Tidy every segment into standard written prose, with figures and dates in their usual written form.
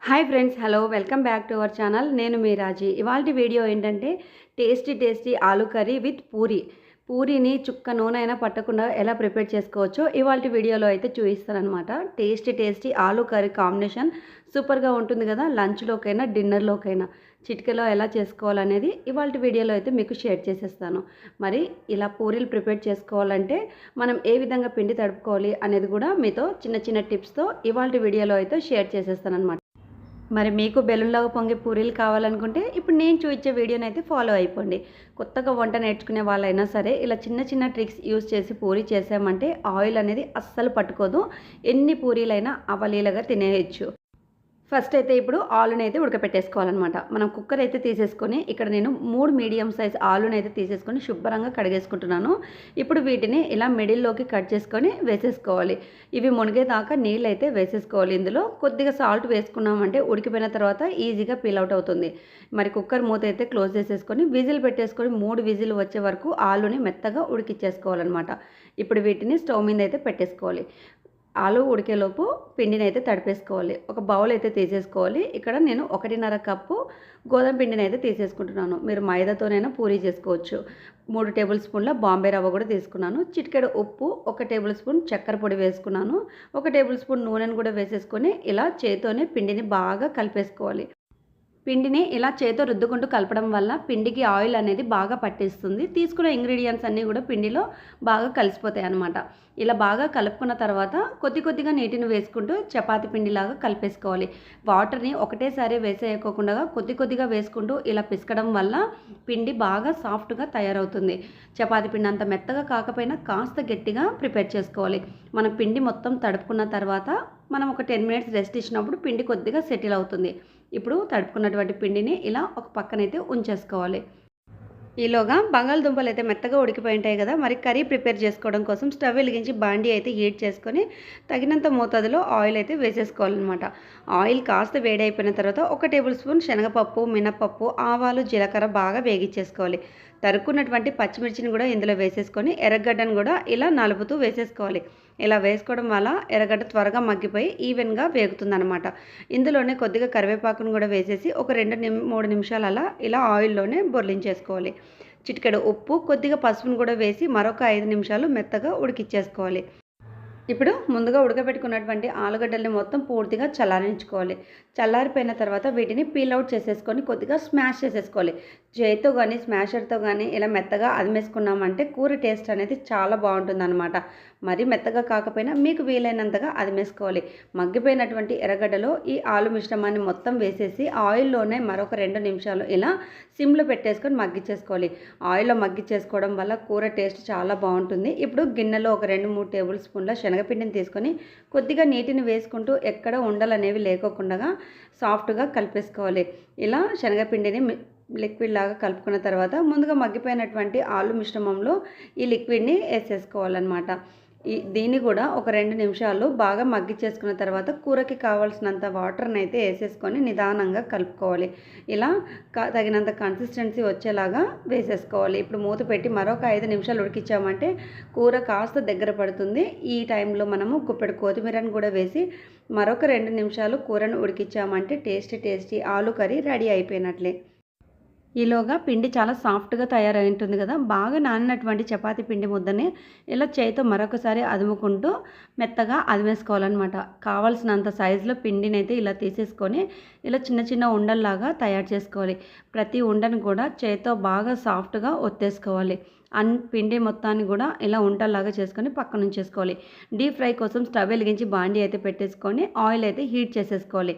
Hi friends, hello, welcome back to our channel. నేను మీ రాజీ. ఇవాల్టి వీడియో ఏంటంటే tasty aloo curry with puri. పూరిని చుక్క నూనె అయినా పట్టకుండా ఎలా ప్రిపేర్ చేసుకోవచ్చో ఇవాల్టి వీడియోలో అయితే చూపిస్తానమాట. టేస్టీ ఆలూ కర్రీ కాంబినేషన్ సూపర్గా ఉంటుంది కదా. లంచ్లోకైనా డిన్నర్లోకైనా చిటికెలో ఎలా చేసుకోవాలనేది ఇవాల్టి వీడియోలో అయితే మీకు షేర్ చేసేస్తాను. మరి ఇలా పూరీలు ప్రిపేర్ చేసుకోవాలంటే మనం ఏ విధంగా పిండి తడుపుకోవాలి అనేది కూడా మీతో చిన్న టిప్స్తో ఇవాల్టి వీడియోలో అయితే షేర్ చేసేస్తాను అనమాట. మరి మీకు బెలూన్లాగా పొంగే పూరీలు కావాలనుకుంటే ఇప్పుడు నేను చూపించే వీడియోని అయితే ఫాలో అయిపోండి. కొత్తగా వంట నేర్చుకునే వాళ్ళైనా సరే ఇలా చిన్న ట్రిక్స్ యూస్ చేసి పూరీ చేసామంటే ఆయిల్ అనేది అస్సలు పట్టుకోదు. ఎన్ని పూరీలైనా అవలీలగా తినేయచ్చు. ఫస్ట్ అయితే ఇప్పుడు ఆలుని అయితే ఉడకపెట్టేసుకోవాలన్నమాట. మనం కుక్కర్ అయితే తీసేసుకొని ఇక్కడ నేను 3 మీడియం సైజ్ ఆలుని అయితే తీసేసుకొని శుభ్రంగా కడిగేసుకుంటున్నాను. ఇప్పుడు వీటిని ఇలా మిడిల్లోకి కట్ చేసుకొని వేసేసుకోవాలి. ఇవి మునిగేదాకా నీళ్ళు అయితే వేసేసుకోవాలి. ఇందులో కొద్దిగా సాల్ట్ వేసుకున్నామంటే ఉడికిపోయిన తర్వాత ఈజీగా పీల్ అవుట్ అవుతుంది. మరి కుక్కర్ మూత అయితే క్లోజ్ చేసేసుకొని విజిల్ పెట్టేసుకొని 3 విజిల్ వచ్చే వరకు ఆలుని మెత్తగా ఉడికిచ్చేసుకోవాలన్నమాట. ఇప్పుడు వీటిని స్టవ్ మీద అయితే పెట్టేసుకోవాలి. ఆలు ఉడికేలోపు పిండిని అయితే తడిపేసుకోవాలి. ఒక బౌల్ అయితే తీసేసుకోవాలి. ఇక్కడ నేను 1.5 కప్పు గోధుమ పిండిని అయితే తీసేసుకుంటున్నాను. మీరు మైదాతోనైనా పూరీ చేసుకోవచ్చు. 3 టేబుల్ స్పూన్ల బాంబే రవ్వ కూడా తీసుకున్నాను. చిటికెడు ఉప్పు, 1 టేబుల్ స్పూన్ చక్కెర పొడి వేసుకున్నాను. 1 టేబుల్ స్పూన్ నూనెను కూడా వేసేసుకొని ఇలా చేత్తోనే పిండిని బాగా కలిపేసుకోవాలి. పిండిని ఇలా చేతో రుద్దుకుంటూ కలపడం వల్ల పిండికి ఆయిల్ అనేది బాగా పట్టేస్తుంది. తీసుకున్న ఇంగ్రీడియంట్స్ అన్నీ కూడా పిండిలో బాగా కలిసిపోతాయి అన్నమాట. ఇలా బాగా కలుపుకున్న తర్వాత కొద్దిగా నీటిని వేసుకుంటూ చపాతీ పిండిలాగా కలిపేసుకోవాలి. వాటర్ని ఒకటేసారి వేసేయకోకుండా కొద్దిగా వేసుకుంటూ ఇలా పిసకడం వల్ల పిండి బాగా సాఫ్ట్గా తయారవుతుంది. చపాతీ పిండి అంత మెత్తగా కాకపోయినా కాస్త గట్టిగా ప్రిపేర్ చేసుకోవాలి. మన పిండి మొత్తం తడుపుకున్న తర్వాత మనం ఒక 10 మినిట్స్ రెస్ట్ ఇచ్చినప్పుడు పిండి కొద్దిగా సెటిల్ అవుతుంది. ఇప్పుడు తడుపుకున్నటువంటి పిండిని ఇలా ఒక పక్కనైతే ఉంచేసుకోవాలి. ఈలోగా బంగాళదుంపలు అయితే మెత్తగా ఉడికిపోయి ఉంటాయి కదా. మరి కర్రీ ప్రిపేర్ చేసుకోవడం కోసం స్టవ్ వెలిగించి బాండీ అయితే హీట్ చేసుకొని తగినంత మోతాదులో ఆయిల్ అయితే వేసేసుకోవాలన్నమాట. ఆయిల్ కాస్త వేడైపోయిన తర్వాత 1 టేబుల్ స్పూన్ శనగపప్పు, మినపప్పు, ఆవాలు, జీలకర్ర బాగా వేగించేసుకోవాలి. తరుక్కున్నటువంటి పచ్చిమిర్చిని కూడా ఇందులో వేసేసుకొని ఎర్రగడ్డను కూడా ఇలా నలుపుతూ వేసేసుకోవాలి. ఇలా వేసుకోవడం వల్ల ఎర్రగడ్డ త్వరగా మగ్గిపోయి ఈవెన్గా వేగుతుందన్నమాట. ఇందులోనే కొద్దిగా కరివేపాకును కూడా వేసేసి ఒక 3 నిమిషాలు అలా ఇలా ఆయిల్లోనే బొర్లించేసుకోవాలి. చిటికెడు ఉప్పు, కొద్దిగా పసుపును కూడా వేసి మరొక 5 నిమిషాలు మెత్తగా ఉడికిచ్చేసుకోవాలి. ఇప్పుడు ముందుగా ఉడకబెట్టుకున్నటువంటి ఆలుగడ్డల్ని మొత్తం పూర్తిగా చల్లారించుకోవాలి. చల్లారిపోయిన తర్వాత వీటిని పీల్ అవుట్ చేసేసుకొని కొద్దిగా స్మాష్ చేసేసుకోవాలి. చేతితో కానీ స్మాషర్తో కానీ ఇలా మెత్తగా అదిమేసుకున్నామంటే కూర టేస్ట్ అనేది చాలా బాగుంటుందన్నమాట. మరి మెత్తగా కాకపోయినా మీకు వీలైనంతగా అదిమేసుకోవాలి. మగ్గిపోయినటువంటి ఎర్రగడ్డలో ఈ ఆలు మిశ్రమాన్ని మొత్తం వేసేసి ఆయిల్లోనే మరొక 2 నిమిషాలు ఇలా సిమ్లో పెట్టేసుకొని మగ్గిచ్చేసుకోవాలి. ఆయిల్లో మగ్గిచ్చేసుకోవడం వల్ల కూర టేస్ట్ చాలా బాగుంటుంది. ఇప్పుడు గిన్నెలో ఒక 2-3 టేబుల్ స్పూన్ల శనగపిండిని తీసుకొని కొద్దిగా నీటిని వేసుకుంటూ ఎక్కడ ఉండలు అనేవి లేకోకుండా సాఫ్ట్గా కలిపేసుకోవాలి. ఇలా శనగపిండిని లిక్విడ్ లాగా కలుపుకున్న తర్వాత ముందుగా మగ్గిపోయినటువంటి ఆలు మిశ్రమంలో ఈ లిక్విడ్ని వేసేసుకోవాలన్నమాట. దీన్ని కూడా ఒక 2 నిమిషాలు బాగా మగ్గిచ్చేసుకున్న తర్వాత కూరకి కావాల్సినంత వాటర్ని అయితే వేసేసుకొని నిదానంగా కలుపుకోవాలి. ఇలా తగినంత కన్సిస్టెన్సీ వచ్చేలాగా వేసేసుకోవాలి. ఇప్పుడు మూత పెట్టి మరొక 5 నిమిషాలు ఉడికించామంటే కూర కాస్త దగ్గర పడుతుంది. ఈ టైంలో మనము గుప్పెడు కొత్తిమీరను కూడా వేసి మరొక 2 నిమిషాలు కూరను ఉడికించామంటే టేస్టీ ఆలు కర్రీ రెడీ అయిపోయినట్లే. ఈలోగా పిండి చాలా సాఫ్ట్గా తయారై ఉంటుంది కదా. బాగా నానినటువంటి చపాతీ పిండి ముద్దని ఇలా చేతితో మరొకసారి అదుముకుంటూ మెత్తగా అదిమేసుకోవాలన్నమాట. కావాల్సినంత సైజులో పిండిని అయితే ఇలా తీసేసుకొని ఇలా చిన్న ఉండల్లాగా తయారు చేసుకోవాలి. ప్రతి ఉండను కూడా చేతితో బాగా సాఫ్ట్గా ఒత్తేసుకోవాలి. పిండి మొత్తాన్ని కూడా ఇలా ఉండల్లాగా చేసుకొని పక్కన ఉంచేసుకోవాలి. డీప్ ఫ్రై కోసం స్టవ్ వెలిగించి బాండీ అయితే పెట్టేసుకొని ఆయిల్ అయితే హీట్ చేసేసుకోవాలి.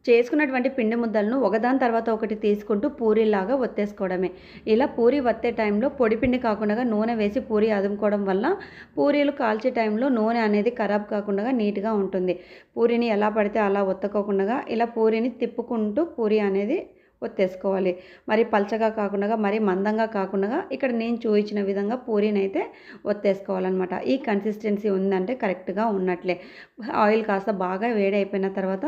చేసుకున్నటువంటి పిండి ముద్దలను ఒకదాని తర్వాత ఒకటి తీసుకుంటూ పూరీలాగా ఒత్తేసుకోవడమే. ఇలా పూరీ వత్తే టైంలో పొడి పిండి కాకుండా నూనె వేసి పూరీ అదుముకోవడం వల్ల పూరీలు కాల్చే టైంలో నూనె అనేది ఖరాబ్ కాకుండా నీట్గా ఉంటుంది. పూరీని ఎలా పడితే అలా ఒత్తుకోకుండా ఇలా పూరీని తిప్పుకుంటూ పూరీ అనేది ఒత్తేసుకోవాలి. మరి పల్చగా కాకుండా మరి మందంగా కాకుండా ఇక్కడ నేను చూపించిన విధంగా పూరీని అయితే ఒత్తేసుకోవాలన్నమాట. ఈ కన్సిస్టెన్సీ ఉందంటే కరెక్ట్గా ఉన్నట్లే. ఆయిల్ కాస్త బాగా వేడి అయిపోయిన తర్వాత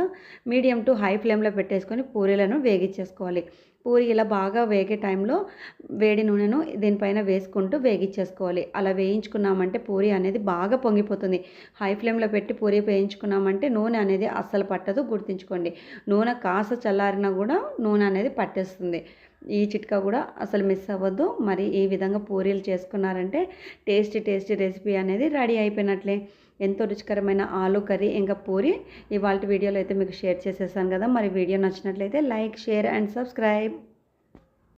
మీడియం టు హై ఫ్లేమ్లో పెట్టేసుకొని పూరీలను వేగించేసుకోవాలి. పూరి ఇలా బాగా వేగే టైంలో వేడి నూనెను దీనిపైన వేసుకుంటూ వేగించేసుకోవాలి. అలా వేయించుకున్నామంటే పూరి అనేది బాగా పొంగిపోతుంది. హై ఫ్లేమ్లో పెట్టి పూరి వేయించుకున్నామంటే నూనె అనేది అస్సలు పట్టదు, గుర్తుంచుకోండి. నూనె కాస్త చల్లారినా కూడా నూనె అనేది పట్టేస్తుంది. ఈ చిట్కా కూడా అసలు మిస్ అవ్వద్దు. మరి ఈ విధంగా పూరీలు చేసుకున్నారంటే టేస్టీ రెసిపీ అనేది రెడీ అయిపోయినట్లే. ఎంతో రుచికరమైన ఆలు కర్రీ ఇంకా పూరి ఇవాల్టి వీడియోలో అయితే మీకు షేర్ చేసేసాను కదా. మరి వీడియో నచ్చినట్లయితే లైక్, షేర్ అండ్ సబ్స్క్రైబ్.